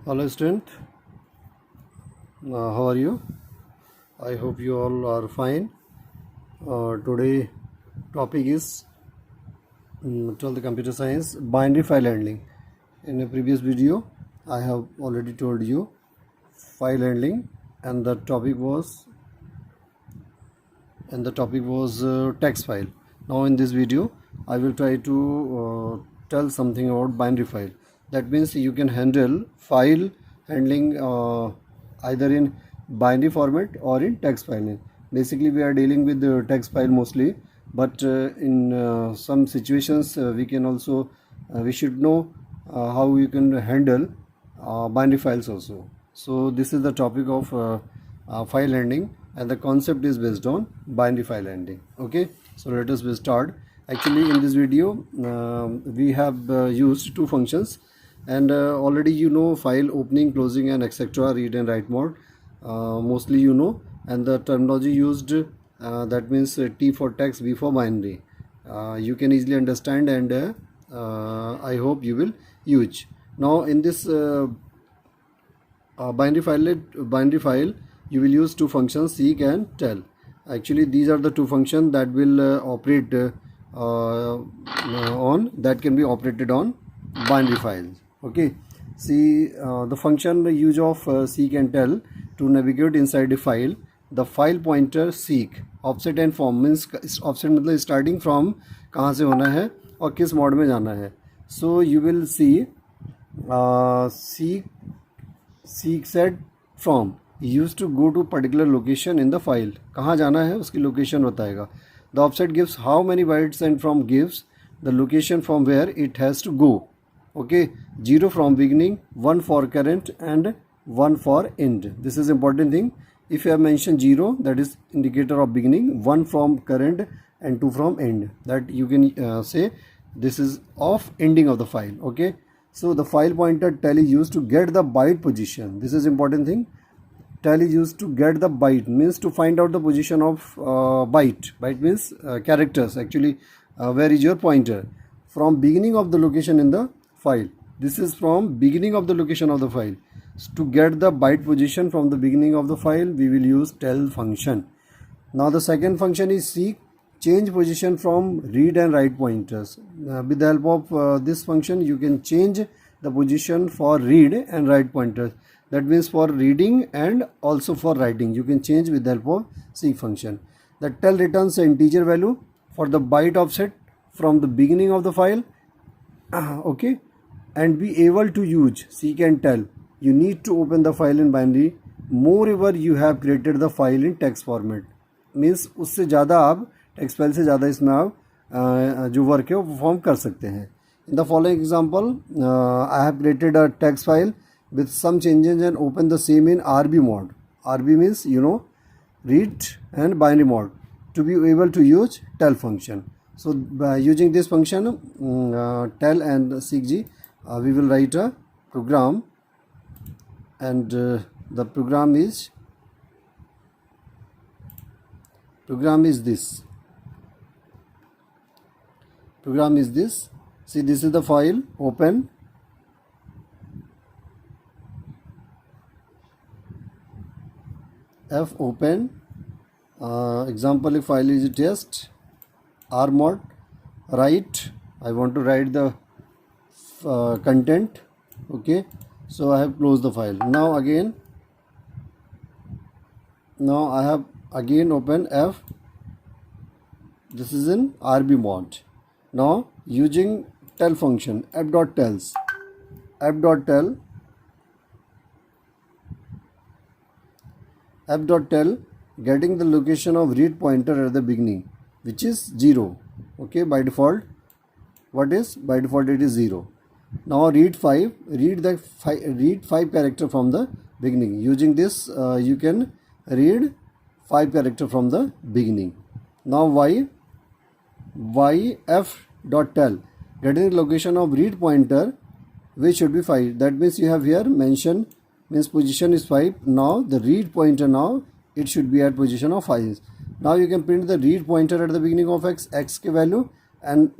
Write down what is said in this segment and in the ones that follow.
Hello student, how are you? I hope you all are fine. Today topic is 12th computer science binary file handling. In a previous video I have already told you file handling and the topic was text file. Now in this video I will try to tell something about binary file. That means you can handle file handling either in binary format or in text file. Basically we are dealing with the text file mostly, but in some situations we can also we should know how you can handle binary files also. So this is the topic of file handling, and the concept is based on binary file handling. Okay, so let us start. Actually in this video we have used two functions, and already you know file opening, closing and etc, read and write mode, mostly you know, and the terminology used that means T for text, B for binary, you can easily understand, and I hope you will use. Now in this binary file you will use two functions, seek and tell. Actually these are the two functions that will operate on that can be operated on binary files. Okay, see the function use of seek and tell to navigate inside a file. The file pointer seek offset and form means offset मतलब starting from कहाँ से होना है और किस mode में जाना है. So you will see seek set from used to go to particular location in the file. कहाँ जाना है उसकी location बताएगा. The offset gives how many bytes and from gives the location from where it has to go. Okay, 0 from beginning, 1 for current and 1 for end. This is important thing. If you have mentioned 0, that is indicator of beginning, 1 from current and 2 from end, that you can say this is of ending of the file. Okay, so the file pointer tell is used to get the byte position. This is important thing. Tell is used to get the byte means to find out the position of byte. Byte means characters. Actually where is your pointer from beginning of the location in the file. This is from beginning of the location of the file. So to get the byte position from the beginning of the file, we will use tell function. Now the second function is seek, change position from read and write pointers. With the help of this function you can change the position for read and write pointers. That means for reading and also for writing you can change with the help of seek function. The tell returns an integer value for the byte offset from the beginning of the file. Okay, and be able to use seek and tell, you need to open the file in binary. Moreover you have created the file in text format. Means उससे ज़्यादा आप text file से ज़्यादा इसमें आप जो work है वो परफॉर्म कर सकते हैं. In the following example I have created a text file with some changes and open the same in RB mode. RB means you know read and binary mode to be able to use tell function. So by using this function tell and seekg we will write a program, and the program is this. See, this is the file. Open. F open. Example file is test. R mod. Write. I want to write the content. Okay, so I have closed the file. Now I have again open F. This is in RB mode. Now using tell function f.tells, f.tell getting the location of read pointer at the beginning, which is 0. Okay, by default it is 0. Now read 5 character from the beginning. Using this you can read 5 character from the beginning. Now y f.tell getting the location of read pointer, which should be 5. That means you have here mention means position is 5. Now the read pointer, now it should be at position of 5. Now you can print the read pointer at the beginning of x k value, and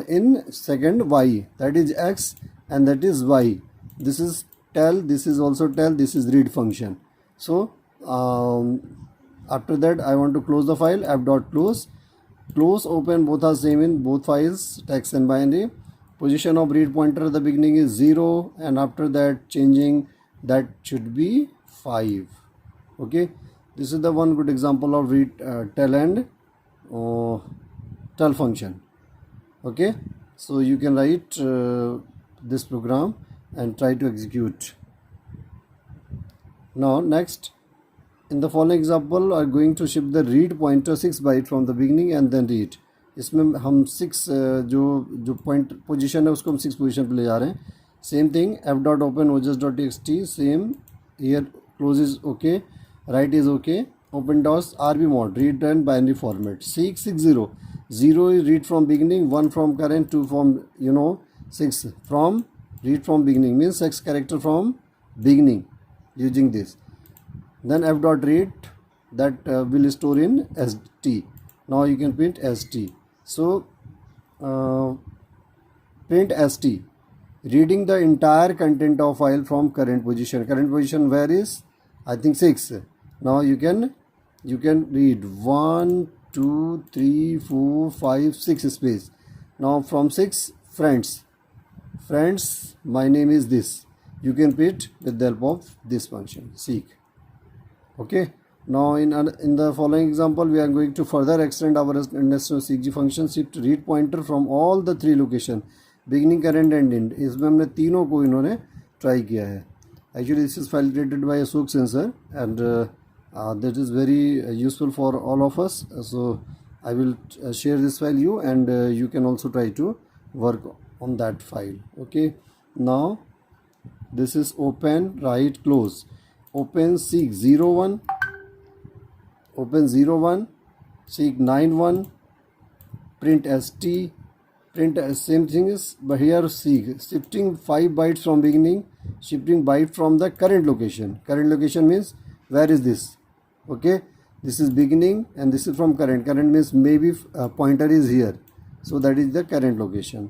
in second y, that is x and that is y. This is tell, this is also tell, this is read function. So after that I want to close the file. F dot close, close, open, both are same in both files, text and binary. Position of read pointer at the beginning is 0, and after that changing that should be 5. Okay, this is the one good example of read tell and tell function. Okay, so you can write this program and try to execute. Now next, in the following example are going to shift the read pointer 6 byte from the beginning and then read. इसमें हम 6 जो point position है उसको हम 6 position पे ले जा रहे हैं. Same thing, F dot open Ojas dot T, same here, close is okay, right is okay, open DOS RB mode, read and binary format. Seek 60, 0 is read from beginning, 1 from current, 2 from 6 from read from beginning, means 6 character from beginning using this. Then f dot read, that will store in st. Now you can print st. So print st, reading the entire content of file from current position. Current position where is, I think 6. Now you can read 1 2 3 4 5 6 space. Now from 6, friends, my name is this. You can print with the help of this function, seek. Okay, now in the following example we are going to further extend our understanding seekg function. Shift read pointer from all the 3 location, beginning, current and end. इसमें हमने तीनों को इन्होंने try किया है. Actually this is file created by Ashok Sensor, and that is very useful for all of us. So I will share this file you, and you can also try to work on that file. Okay, now this is open, write, close, open seek 01, open 01, seek 91, print st, print same thing is, but here seek, shifting 5 bytes from beginning, shifting byte from the current location. Current location means where is this? Okay, this is beginning and this is from current. Current means maybe pointer is here, so that is the current location.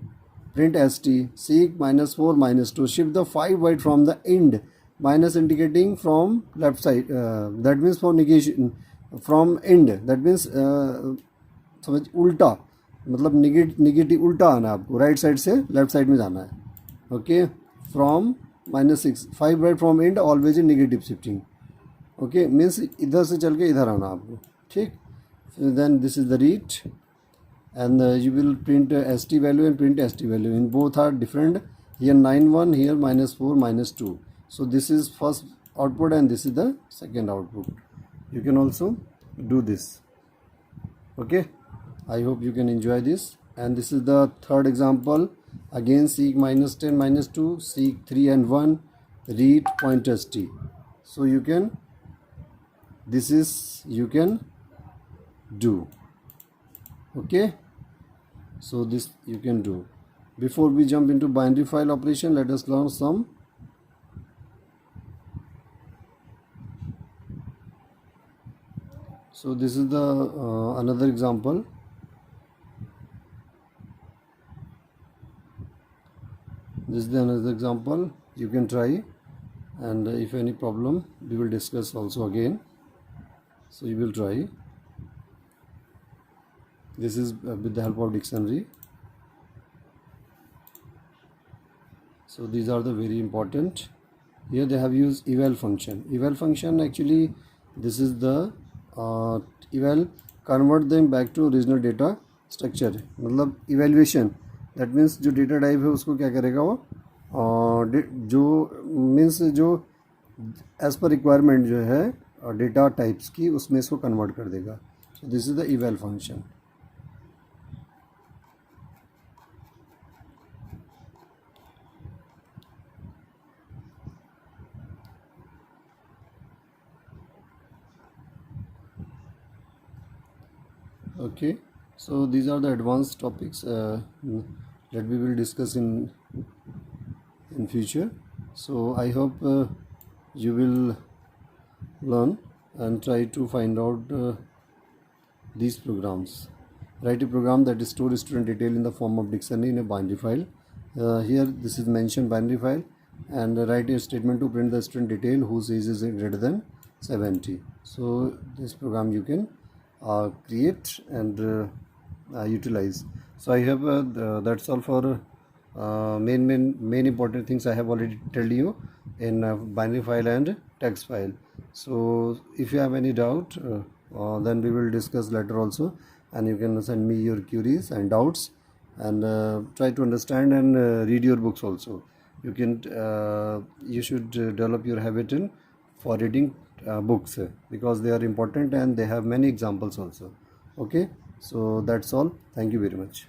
Print st, seek -4 -2, shift the 5 byte from the end, minus indicating from left side, that means for negation, from end, that means समझ उल्टा, मतलब negative उल्टा आना है आपको, right side से left side में जाना है. Okay, from -6, 5 byte from end, always in negative shifting. Okay, means इधर से चल के इधर आना आपको. ठीक, then this is the read, and you will print st value and print st value. In both are different. Here 91, here -4 -2. So this is first output and this is the second output. You can also do this. Okay, I hope you can enjoy this. And this is the third example. Again seek -10 -2, seek 3 and 1, read point st. So you can, this is you can do. Okay, so this you can do. Before we jump into binary file operation, let us learn some. So this is the another example. This is the another example. You can try, and if any problem we will discuss also again. So you will try. This is with the help of dictionary. So these are the very important. Here they have used eval function. Eval function, actually this is the eval, convert them back to original data structure. मतलब evaluation, that means जो data type है उसको क्या करेगा वो, जो means जो as per requirement जो है data types की, उसमें इसको convert कर देगा. So this is the eval function. Okay, so these are the advanced topics that we will discuss in future. So I hope you will learn and try to find out these programs. Write a program that stores student detail in the form of dictionary in a binary file. Here this is mentioned binary file. and write a statement to print the student detail whose age is greater than 70. So this program you can create and utilize. So I have that's all for main important things I have already told you in binary file and text file. So if you have any doubt, then we will discuss later also, and you can send me your queries and doubts, and try to understand and read your books also. You should develop your habit in for reading books, because they are important and they have many examples also. Okay, so that's all. Thank you very much.